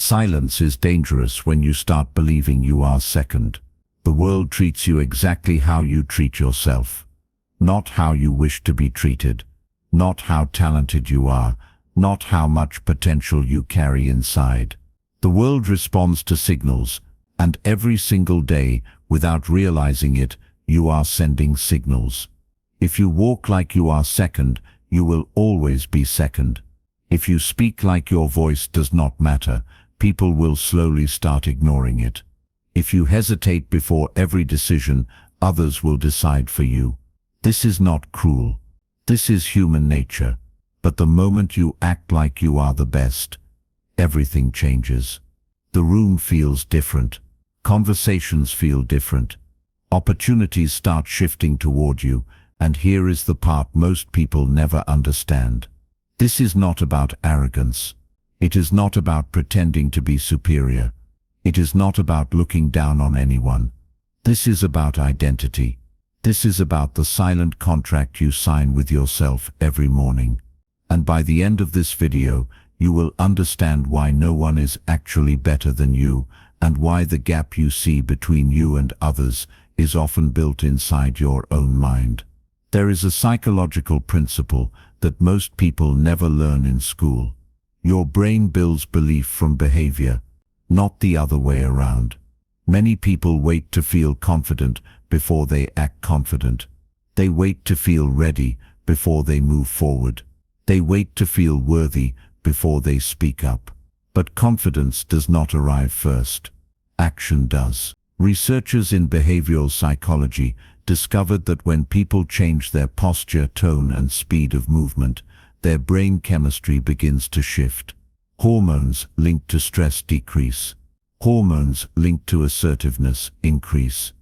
Silence is dangerous when you start believing you are second. The world treats you exactly how you treat yourself. Not how you wish to be treated. Not how talented you are. Not how much potential you carry inside. The world responds to signals, and every single day, without realizing it, you are sending signals. If you walk like you are second, you will always be second. If you speak like your voice does not matter, people will slowly start ignoring it. If you hesitate before every decision, others will decide for you. This is not cruel. This is human nature. But the moment you act like you are the best, everything changes. The room feels different. Conversations feel different. Opportunities start shifting toward you, and here is the part most people never understand. This is not about arrogance. It is not about pretending to be superior. It is not about looking down on anyone. This is about identity. This is about the silent contract you sign with yourself every morning. And by the end of this video, you will understand why no one is actually better than you, and why the gap you see between you and others is often built inside your own mind. There is a psychological principle that most people never learn in school. Your brain builds belief from behavior, not the other way around. Many people wait to feel confident before they act confident. They wait to feel ready before they move forward. They wait to feel worthy before they speak up. But confidence does not arrive first. Action does. Researchers in behavioral psychology discovered that when people change their posture, tone, and speed of movement, their brain chemistry begins to shift. Hormones linked to stress decrease. Hormones linked to assertiveness increase.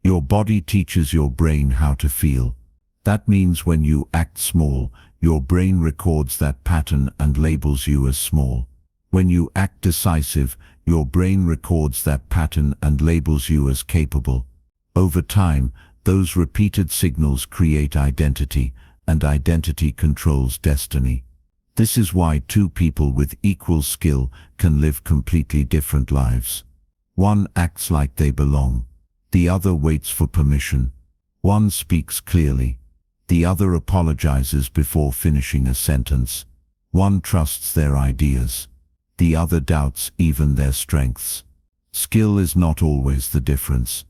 Your body teaches your brain how to feel. That means when you act small, your brain records that pattern and labels you as small. When you act decisive, your brain records that pattern and labels you as capable. Over time, those repeated signals create identity, and identity controls destiny. This is why two people with equal skill can live completely different lives. One acts like they belong. The other waits for permission. One speaks clearly. The other apologizes before finishing a sentence. One trusts their ideas. The other doubts even their strengths. Skill is not always the difference.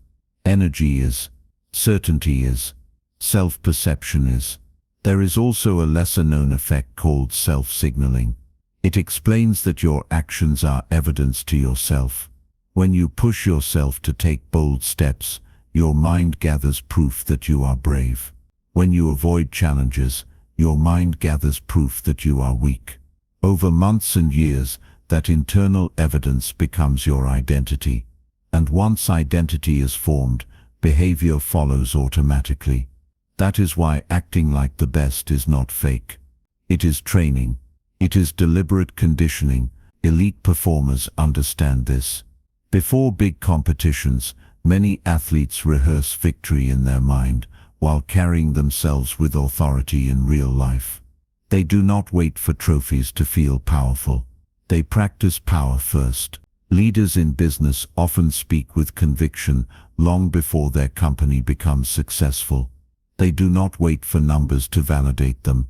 Energy is. Certainty is. Self-perception is. There is also a lesser-known effect called self-signaling. It explains that your actions are evidence to yourself. When you push yourself to take bold steps, your mind gathers proof that you are brave. When you avoid challenges, your mind gathers proof that you are weak. Over months and years, that internal evidence becomes your identity. And once identity is formed, behavior follows automatically. That is why acting like the best is not fake. It is training. It is deliberate conditioning. Elite performers understand this. Before big competitions, many athletes rehearse victory in their mind while carrying themselves with authority in real life. They do not wait for trophies to feel powerful. They practice power first. Leaders in business often speak with conviction long before their company becomes successful. They do not wait for numbers to validate them.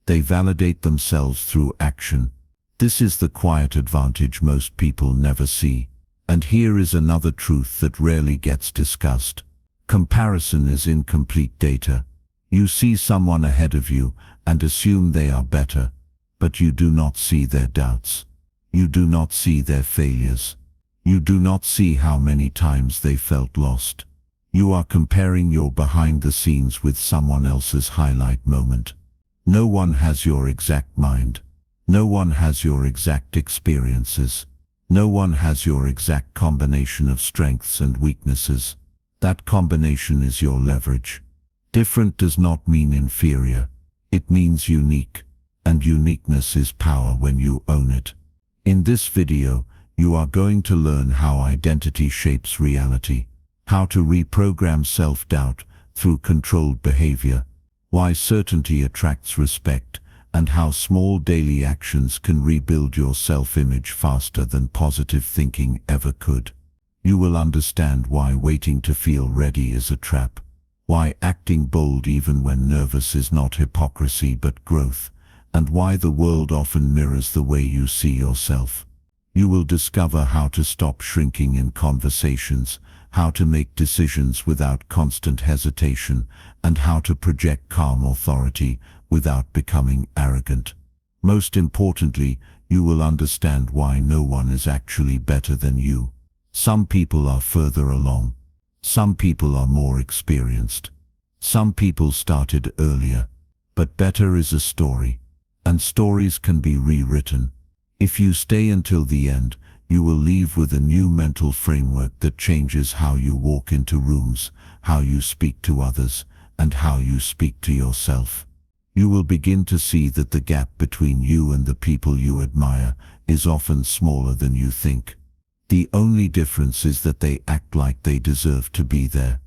They validate themselves through action. This is the quiet advantage most people never see. And here is another truth that rarely gets discussed. Comparison is incomplete data. You see someone ahead of you and assume they are better, but you do not see their doubts. You do not see their failures. You do not see how many times they felt lost. You are comparing your behind the scenes with someone else's highlight moment. No one has your exact mind. No one has your exact experiences. No one has your exact combination of strengths and weaknesses. That combination is your leverage. Different does not mean inferior. It means unique. And uniqueness is power when you own it. In this video, you are going to learn how identity shapes reality, how to reprogram self-doubt through controlled behavior, why certainty attracts respect, and how small daily actions can rebuild your self-image faster than positive thinking ever could. You will understand why waiting to feel ready is a trap, why acting bold even when nervous is not hypocrisy but growth, and why the world often mirrors the way you see yourself. You will discover how to stop shrinking in conversations, how to make decisions without constant hesitation, and how to project calm authority without becoming arrogant. Most importantly, you will understand why no one is actually better than you. Some people are further along. Some people are more experienced. Some people started earlier. But better is a story, and stories can be rewritten. If you stay until the end, you will leave with a new mental framework that changes how you walk into rooms, how you speak to others, and how you speak to yourself. You will begin to see that the gap between you and the people you admire is often smaller than you think. The only difference is that they act like they deserve to be there.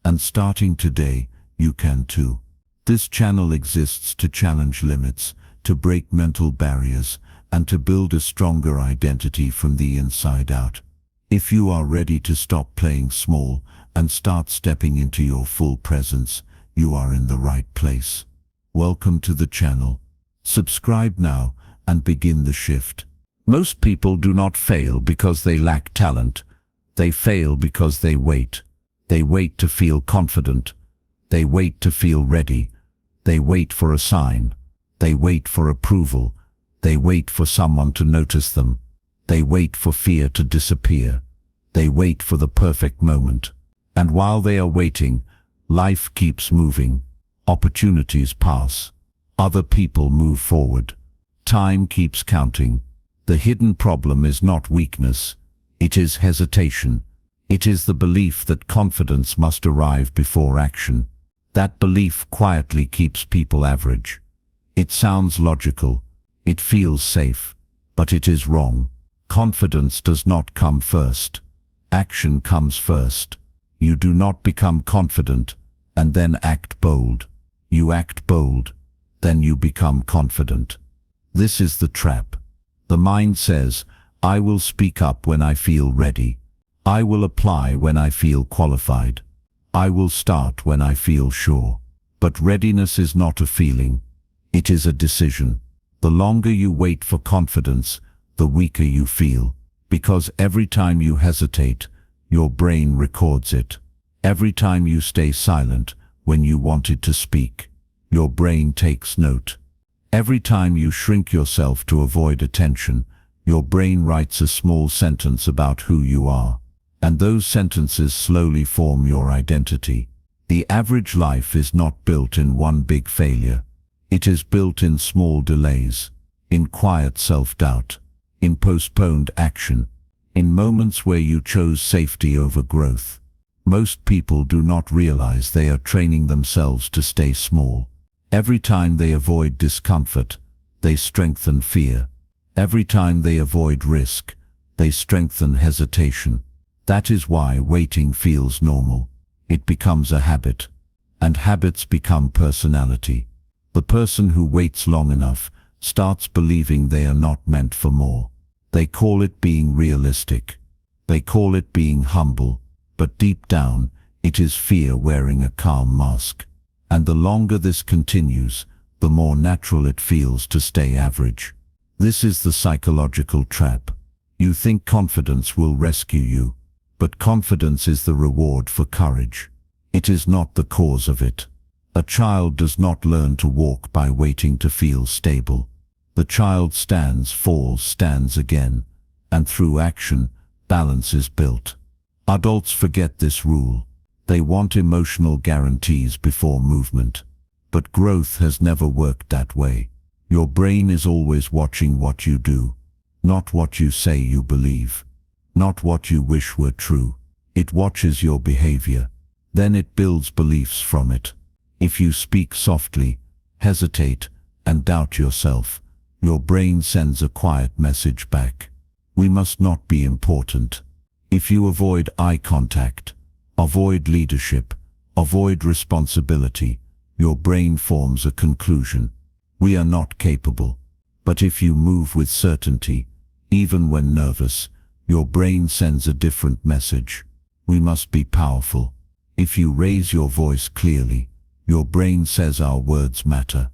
And starting today, you can too. This channel exists to challenge limits, to break mental barriers, and to build a stronger identity from the inside out. If you are ready to stop playing small and start stepping into your full presence, you are in the right place. Welcome to the channel. Subscribe now and begin the shift. Most people do not fail because they lack talent. They fail because they wait. They wait to feel confident. They wait to feel ready. They wait for a sign. They wait for approval. They wait for someone to notice them. They wait for fear to disappear. They wait for the perfect moment. And while they are waiting, life keeps moving. Opportunities pass. Other people move forward. Time keeps counting. The hidden problem is not weakness. It is hesitation. It is the belief that confidence must arrive before action. That belief quietly keeps people average. It sounds logical. It feels safe. But it is wrong. Confidence does not come first. Action comes first. You do not become confident and then act bold. You act bold, then you become confident. This is the trap. The mind says, I will speak up when I feel ready. I will apply when I feel qualified. I will start when I feel sure. But readiness is not a feeling. It is a decision. The longer you wait for confidence, the weaker you feel. Because every time you hesitate, your brain records it. Every time you stay silent when you wanted to speak, your brain takes note. Every time you shrink yourself to avoid attention, your brain writes a small sentence about who you are. And those sentences slowly form your identity. The average life is not built in one big failure. It is built in small delays, in quiet self-doubt, in postponed action, in moments where you chose safety over growth. Most people do not realize they are training themselves to stay small. Every time they avoid discomfort, they strengthen fear. Every time they avoid risk, they strengthen hesitation. That is why waiting feels normal. It becomes a habit, and habits become personality. The person who waits long enough starts believing they are not meant for more. They call it being realistic. They call it being humble. But deep down, it is fear wearing a calm mask. And the longer this continues, the more natural it feels to stay average. This is the psychological trap. You think confidence will rescue you, but confidence is the reward for courage. It is not the cause of it. A child does not learn to walk by waiting to feel stable. The child stands, falls, stands again, and through action, balance is built. Adults forget this rule. They want emotional guarantees before movement. But growth has never worked that way. Your brain is always watching what you do, not what you say you believe, not what you wish were true. It watches your behavior. Then it builds beliefs from it. If you speak softly, hesitate, and doubt yourself, your brain sends a quiet message back. We must not be important. If you avoid eye contact, avoid leadership, avoid responsibility, your brain forms a conclusion. We are not capable. But if you move with certainty, even when nervous, your brain sends a different message. We must be powerful. If you raise your voice clearly, your brain says our words matter.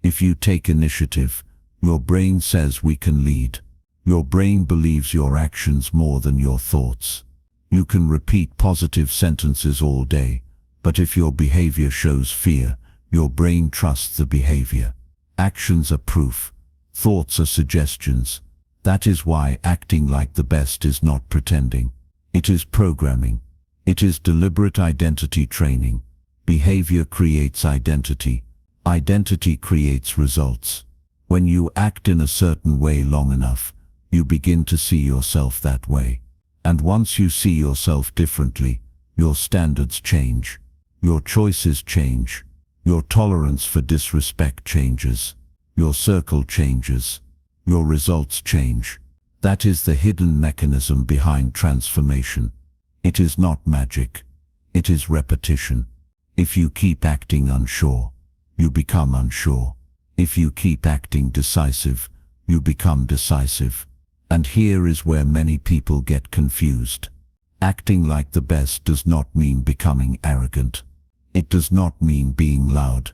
If you take initiative, your brain says we can lead. Your brain believes your actions more than your thoughts. You can repeat positive sentences all day, but if your behavior shows fear, your brain trusts the behavior. Actions are proof. Thoughts are suggestions. That is why acting like the best is not pretending. It is programming. It is deliberate identity training. Behavior creates identity. Identity creates results. When you act in a certain way long enough, you begin to see yourself that way. And once you see yourself differently, your standards change. Your choices change. Your tolerance for disrespect changes. Your circle changes. Your results change. That is the hidden mechanism behind transformation. It is not magic. It is repetition. If you keep acting unsure, you become unsure. If you keep acting decisive, you become decisive. And here is where many people get confused. Acting like the best does not mean becoming arrogant. It does not mean being loud.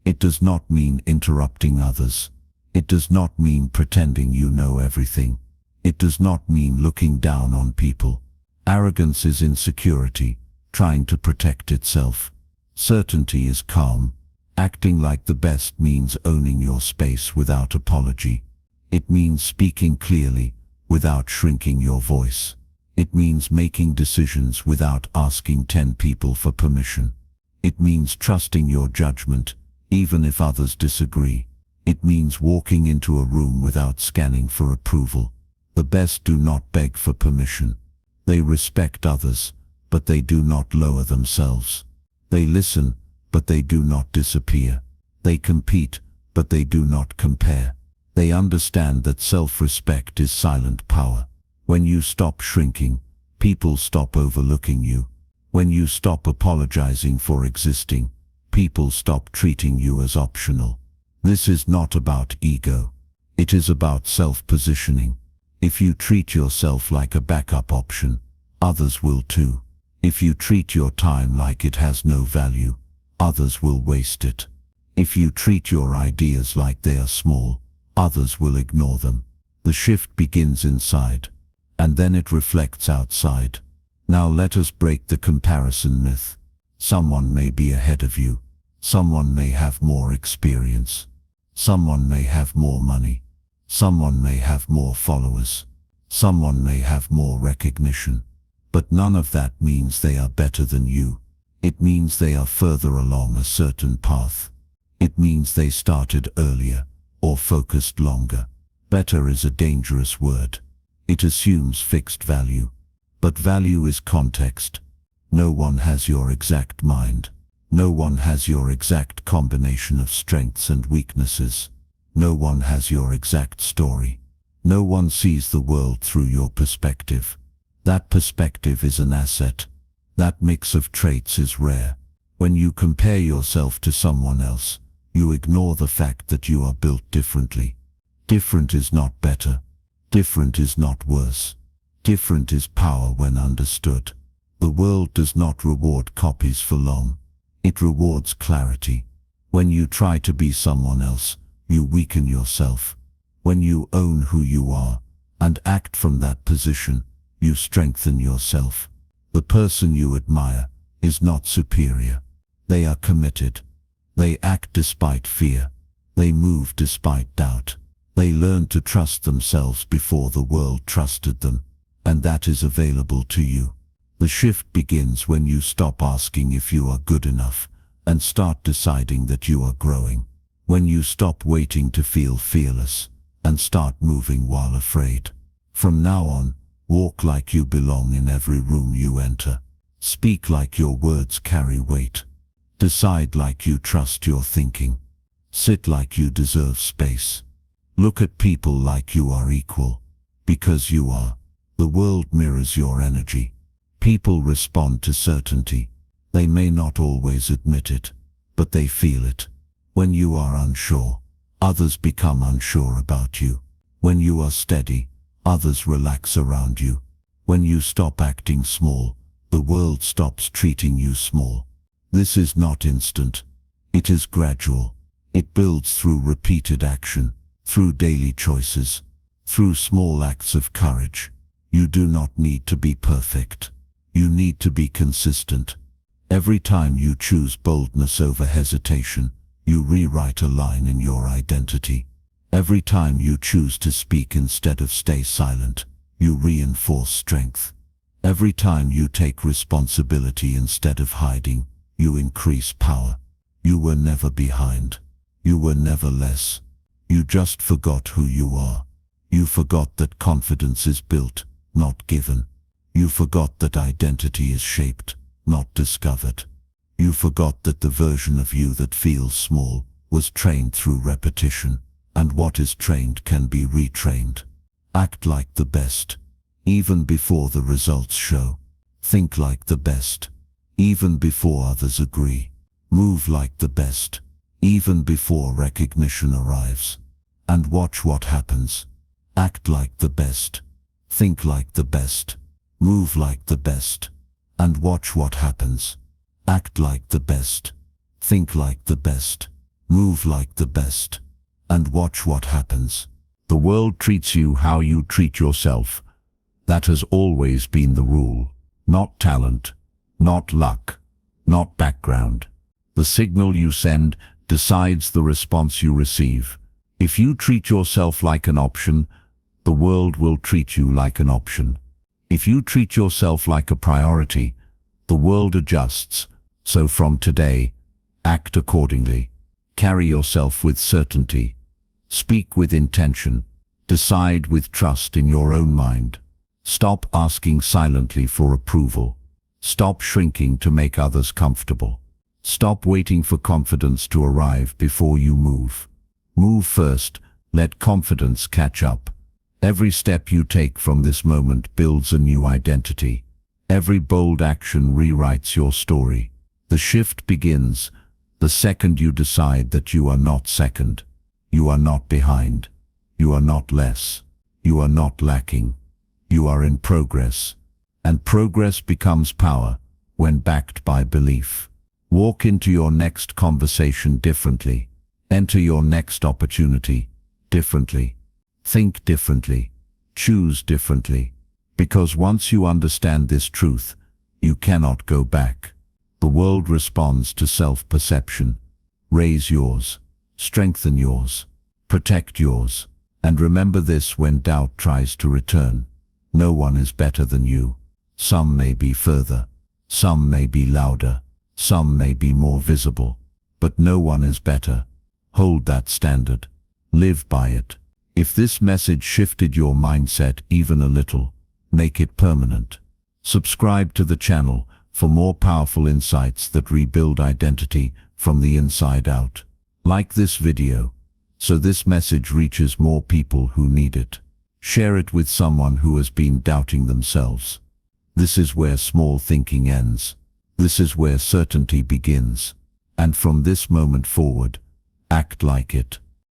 It does not mean interrupting others. It does not mean pretending you know everything. It does not mean looking down on people. Arrogance is insecurity, trying to protect itself. Certainty is calm. Acting like the best means owning your space without apology. It means speaking clearly, without shrinking your voice. It means making decisions without asking 10 people for permission. It means trusting your judgment, even if others disagree. It means walking into a room without scanning for approval. The best do not beg for permission. They respect others, but they do not lower themselves. They listen, but they do not disappear. They compete, but they do not compare. They understand that self-respect is silent power. When you stop shrinking, people stop overlooking you. When you stop apologizing for existing, people stop treating you as optional. This is not about ego. It is about self-positioning. If you treat yourself like a backup option, others will too. If you treat your time like it has no value, others will waste it. If you treat your ideas like they are small, others will ignore them. The shift begins inside, and then it reflects outside. Now let us break the comparison myth. Someone may be ahead of you. Someone may have more experience. Someone may have more money. Someone may have more followers. Someone may have more recognition. But none of that means they are better than you. It means they are further along a certain path. It means they started earlier or focused longer. Better is a dangerous word. It assumes fixed value. But value is context. No one has your exact mind. No one has your exact combination of strengths and weaknesses. No one has your exact story. No one sees the world through your perspective. That perspective is an asset. That mix of traits is rare. When you compare yourself to someone else, you ignore the fact that you are built differently. Different is not better. Different is not worse. Different is power when understood. The world does not reward copies for long. It rewards clarity. When you try to be someone else, you weaken yourself. When you own who you are and act from that position, you strengthen yourself. The person you admire is not superior. They are committed. They act despite fear. They move despite doubt. They learn to trust themselves before the world trusted them, and that is available to you. The shift begins when you stop asking if you are good enough and start deciding that you are growing. When you stop waiting to feel fearless and start moving while afraid. From now on, walk like you belong in every room you enter. Speak like your words carry weight. Decide like you trust your thinking. Sit like you deserve space. Look at people like you are equal. Because you are. The world mirrors your energy. People respond to certainty. They may not always admit it, but they feel it. When you are unsure, others become unsure about you. When you are steady, others relax around you. When you stop acting small, the world stops treating you small. This is not instant. It is gradual. It builds through repeated action, through daily choices, through small acts of courage. You do not need to be perfect. You need to be consistent. Every time you choose boldness over hesitation, you rewrite a line in your identity. Every time you choose to speak instead of stay silent, you reinforce strength. Every time you take responsibility instead of hiding, you increase power. You were never behind. You were never less. You just forgot who you are. You forgot that confidence is built, not given. You forgot that identity is shaped, not discovered. You forgot that the version of you that feels small was trained through repetition, and what is trained can be retrained. Act like the best, even before the results show. Think like the best, even before others agree. Move like the best, even before recognition arrives. And watch what happens. Act like the best, think like the best, move like the best, and watch what happens. Act like the best, think like the best, move like the best, and watch what happens. The world treats you how you treat yourself. That has always been the rule. Not talent, not luck, not background. The signal you send decides the response you receive. If you treat yourself like an option, the world will treat you like an option. If you treat yourself like a priority, the world adjusts. So from today, act accordingly. Carry yourself with certainty. Speak with intention. Decide with trust in your own mind. Stop asking silently for approval. Stop shrinking to make others comfortable. Stop waiting for confidence to arrive before you move. Move first, let confidence catch up. Every step you take from this moment builds a new identity. Every bold action rewrites your story. The shift begins the second you decide that you are not second. You are not behind. You are not less. You are not lacking. You are in progress. And progress becomes power when backed by belief. Walk into your next conversation differently. Enter your next opportunity differently. Think differently. Choose differently. Because once you understand this truth, you cannot go back. The world responds to self-perception. Raise yours. Strengthen yours. Protect yours. And remember this when doubt tries to return. No one is better than you. Some may be further. Some may be louder. Some may be more visible. But no one is better. Hold that standard. Live by it. If this message shifted your mindset even a little, make it permanent. Subscribe to the channel for more powerful insights that rebuild identity from the inside out. Like this video, so this message reaches more people who need it. Share it with someone who has been doubting themselves. This is where small thinking ends. This is where certainty begins. And from this moment forward, act like it.